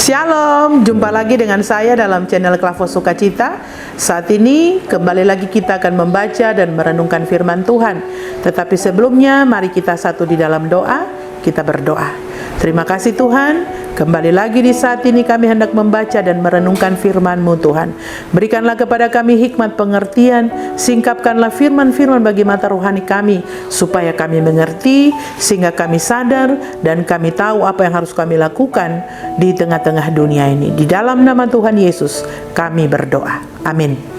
Shalom, jumpa lagi dengan saya dalam channel Klavos Sukacita. Saat ini kembali lagi kita akan membaca dan merenungkan firman Tuhan. Tetapi sebelumnya mari kita satu di dalam doa, kita berdoa. Terima kasih Tuhan, kembali lagi di saat ini kami hendak membaca dan merenungkan firman-Mu Tuhan. Berikanlah kepada kami hikmat pengertian, singkapkanlah firman-firman bagi mata rohani kami, supaya kami mengerti, sehingga kami sadar dan kami tahu apa yang harus kami lakukan di tengah-tengah dunia ini. Di dalam nama Tuhan Yesus kami berdoa, amin.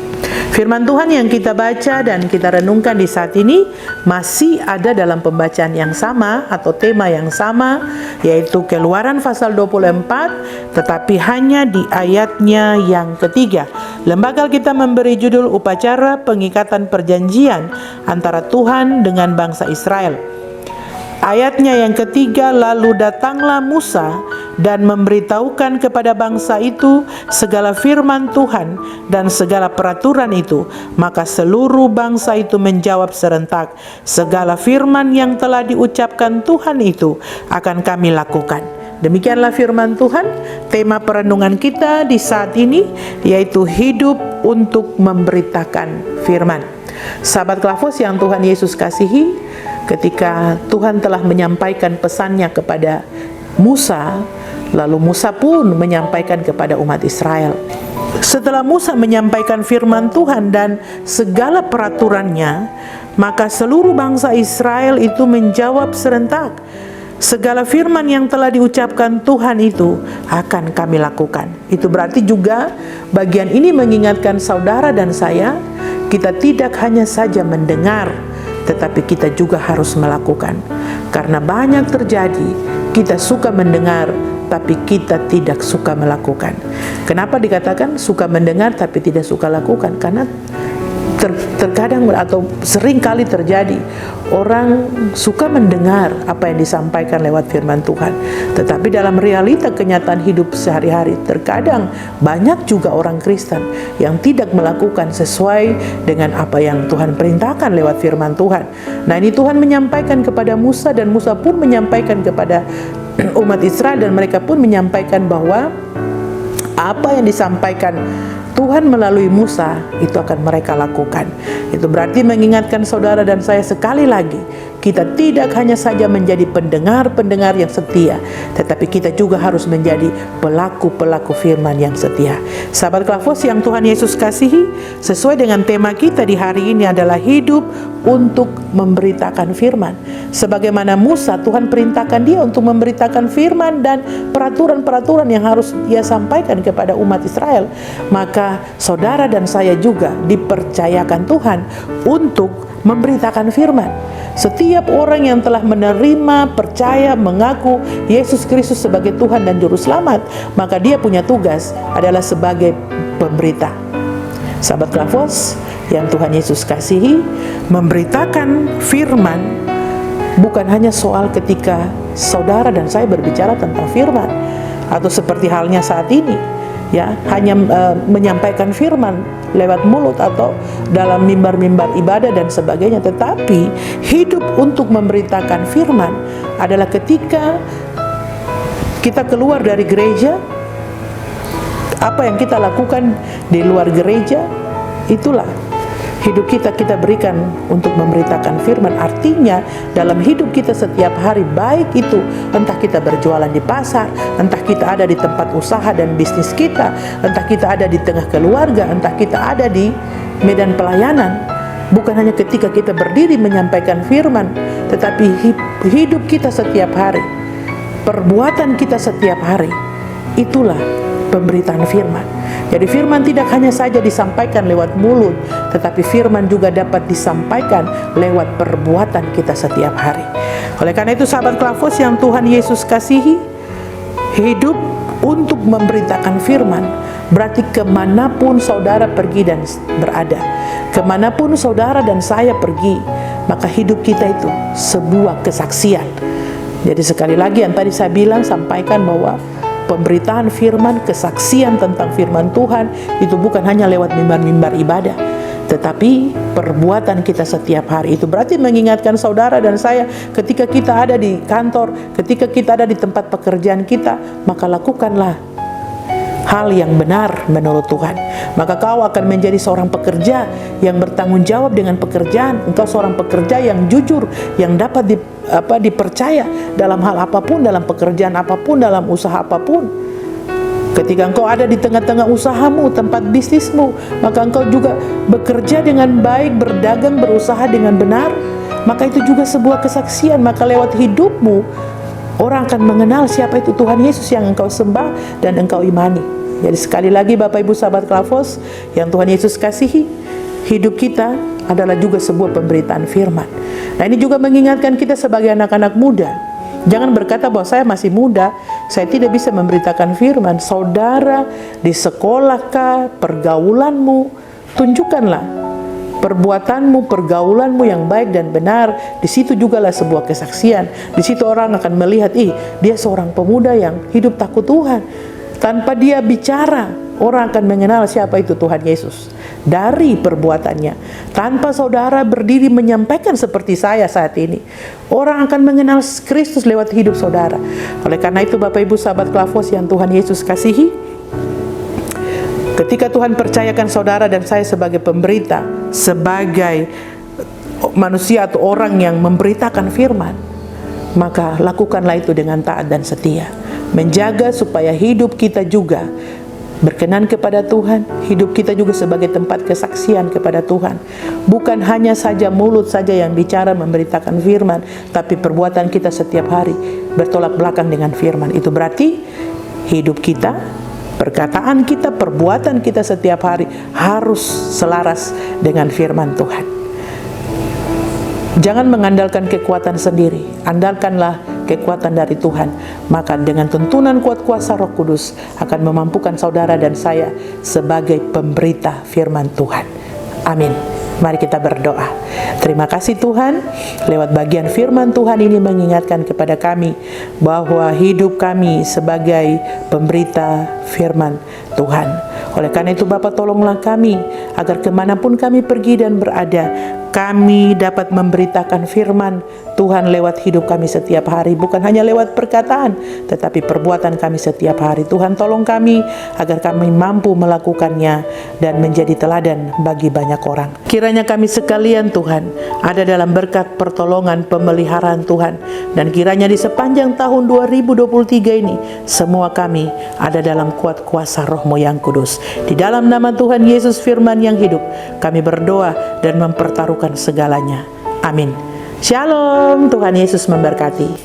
Firman Tuhan yang kita baca dan kita renungkan di saat ini masih ada dalam pembacaan yang sama atau tema yang sama, yaitu Keluaran pasal 24, tetapi hanya di ayatnya yang ketiga. Lembaga kita memberi judul Upacara Pengikatan Perjanjian antara Tuhan dengan bangsa Israel. Ayatnya yang ketiga, lalu datanglah Musa dan memberitahukan kepada bangsa itu segala firman Tuhan dan segala peraturan itu. Maka seluruh bangsa itu menjawab serentak, segala firman yang telah diucapkan Tuhan itu akan kami lakukan. Demikianlah firman Tuhan. Tema perenungan kita di saat ini yaitu hidup untuk memberitakan firman. Sahabat Klavos yang Tuhan Yesus kasihi, ketika Tuhan telah menyampaikan pesannya kepada Musa, lalu Musa pun menyampaikan kepada umat Israel. Setelah Musa menyampaikan firman Tuhan dan segala peraturannya, maka seluruh bangsa Israel itu menjawab serentak, segala firman yang telah diucapkan Tuhan itu akan kami lakukan. Itu berarti juga bagian ini mengingatkan saudara dan saya, kita tidak hanya saja mendengar, tetapi kita juga harus melakukan. Karena banyak terjadi, kita suka mendengar, tapi kita tidak suka melakukan. Kenapa dikatakan suka mendengar tapi tidak suka lakukan? Karena terkadang atau sering kali terjadi orang suka mendengar apa yang disampaikan lewat firman Tuhan, tetapi dalam realita kenyataan hidup sehari-hari terkadang banyak juga orang Kristen yang tidak melakukan sesuai dengan apa yang Tuhan perintahkan lewat firman Tuhan. Nah, ini Tuhan menyampaikan kepada Musa dan Musa pun menyampaikan kepada umat Israel, dan mereka pun menyampaikan bahwa apa yang disampaikan Tuhan melalui Musa itu akan mereka lakukan. Itu berarti mengingatkan saudara dan saya sekali lagi, kita tidak hanya saja menjadi pendengar-pendengar yang setia, tetapi kita juga harus menjadi pelaku-pelaku firman yang setia. Sahabat Klavos yang Tuhan Yesus kasihi, sesuai dengan tema kita di hari ini adalah hidup untuk memberitakan firman. Sebagaimana Musa, Tuhan perintahkan dia untuk memberitakan firman dan peraturan-peraturan yang harus dia sampaikan kepada umat Israel. Maka saudara dan saya juga dipercayakan Tuhan untuk memberitakan firman. Setiap orang yang telah menerima, percaya, mengaku Yesus Kristus sebagai Tuhan dan Juru Selamat, maka dia punya tugas adalah sebagai pemberita. Sahabat Klavos yang Tuhan Yesus kasihi, memberitakan firman bukan hanya soal ketika saudara dan saya berbicara tentang firman, atau seperti halnya saat ini, ya, hanya menyampaikan firman lewat mulut atau dalam mimbar-mimbar ibadah dan sebagainya. Tetapi hidup untuk memberitakan firman adalah ketika kita keluar dari gereja, apa yang kita lakukan di luar gereja, itulah hidup kita berikan untuk memberitakan firman. Artinya dalam hidup kita setiap hari, baik itu entah kita berjualan di pasar, entah kita ada di tempat usaha dan bisnis kita, entah kita ada di tengah keluarga, entah kita ada di medan pelayanan, bukan hanya ketika kita berdiri menyampaikan firman, tetapi hidup kita setiap hari, perbuatan kita setiap hari, itulah pemberitaan firman. Jadi firman tidak hanya saja disampaikan lewat mulut, tetapi firman juga dapat disampaikan lewat perbuatan kita setiap hari. Oleh karena itu sahabat Klavos yang Tuhan Yesus kasihi, hidup untuk memberitakan firman berarti kemanapun saudara pergi dan berada, kemanapun saudara dan saya pergi, maka hidup kita itu sebuah kesaksian. Jadi sekali lagi yang tadi saya bilang, sampaikan bahwa pemberitaan firman, kesaksian tentang firman Tuhan itu bukan hanya lewat mimbar-mimbar ibadah, tetapi perbuatan kita setiap hari. Itu berarti mengingatkan saudara dan saya, ketika kita ada di kantor, ketika kita ada di tempat pekerjaan kita, maka lakukanlah hal yang benar menurut Tuhan. Maka kau akan menjadi seorang pekerja yang bertanggung jawab dengan pekerjaan. Engkau seorang pekerja yang jujur, yang dapat dipercaya dalam hal apapun, dalam pekerjaan apapun, dalam usaha apapun. Ketika engkau ada di tengah-tengah usahamu, tempat bisnismu, maka engkau juga bekerja dengan baik, berdagang, berusaha dengan benar, maka itu juga sebuah kesaksian. Maka lewat hidupmu, orang akan mengenal siapa itu Tuhan Yesus yang engkau sembah dan engkau imani. Jadi sekali lagi Bapak Ibu sahabat Klavos yang Tuhan Yesus kasihi, hidup kita adalah juga sebuah pemberitaan firman. Nah, ini juga mengingatkan kita sebagai anak-anak muda. Jangan berkata bahwa saya masih muda, saya tidak bisa memberitakan firman. Saudara, di sekolahkah, pergaulanmu, tunjukkanlah perbuatanmu, pergaulanmu yang baik dan benar. Di situ jugalah sebuah kesaksian. Di situ orang akan melihat, dia seorang pemuda yang hidup takut Tuhan. Tanpa dia bicara, orang akan mengenal siapa itu Tuhan Yesus dari perbuatannya. Tanpa saudara berdiri menyampaikan seperti saya saat ini, orang akan mengenal Kristus lewat hidup saudara. Oleh karena itu Bapak Ibu sahabat Klavos yang Tuhan Yesus kasihi, ketika Tuhan percayakan saudara dan saya sebagai pemberita, sebagai manusia atau orang yang memberitakan firman, maka lakukanlah itu dengan taat dan setia. Menjaga supaya hidup kita juga berkenan kepada Tuhan, hidup kita juga sebagai tempat kesaksian kepada Tuhan. Bukan hanya saja mulut saja yang bicara memberitakan firman, tapi perbuatan kita setiap hari bertolak belakang dengan firman. Itu berarti hidup kita, perkataan kita, perbuatan kita setiap hari harus selaras dengan firman Tuhan. Jangan mengandalkan kekuatan sendiri, andalkanlah kekuatan dari Tuhan. Maka dengan tuntunan kuat kuasa Roh Kudus akan memampukan saudara dan saya sebagai pemberita firman Tuhan. Amin. Mari kita berdoa. Terima kasih Tuhan, lewat bagian firman Tuhan ini mengingatkan kepada kami bahwa hidup kami sebagai pemberita firman Tuhan. Oleh karena itu Bapa, tolonglah kami agar kemanapun kami pergi dan berada, kami dapat memberitakan firman Tuhan lewat hidup kami setiap hari. Bukan hanya lewat perkataan, tetapi perbuatan kami setiap hari. Tuhan tolong kami agar kami mampu melakukannya dan menjadi teladan bagi banyak orang. Kiranya kami sekalian Tuhan ada dalam berkat pertolongan pemeliharaan Tuhan. Dan kiranya di sepanjang tahun 2023 ini, semua kami ada dalam kuat kuasa Roh-Mu yang kudus. Di dalam nama Tuhan Yesus firman yang hidup, kami berdoa dan mempertaruhkan segalanya. Amin. Shalom, Tuhan Yesus memberkati.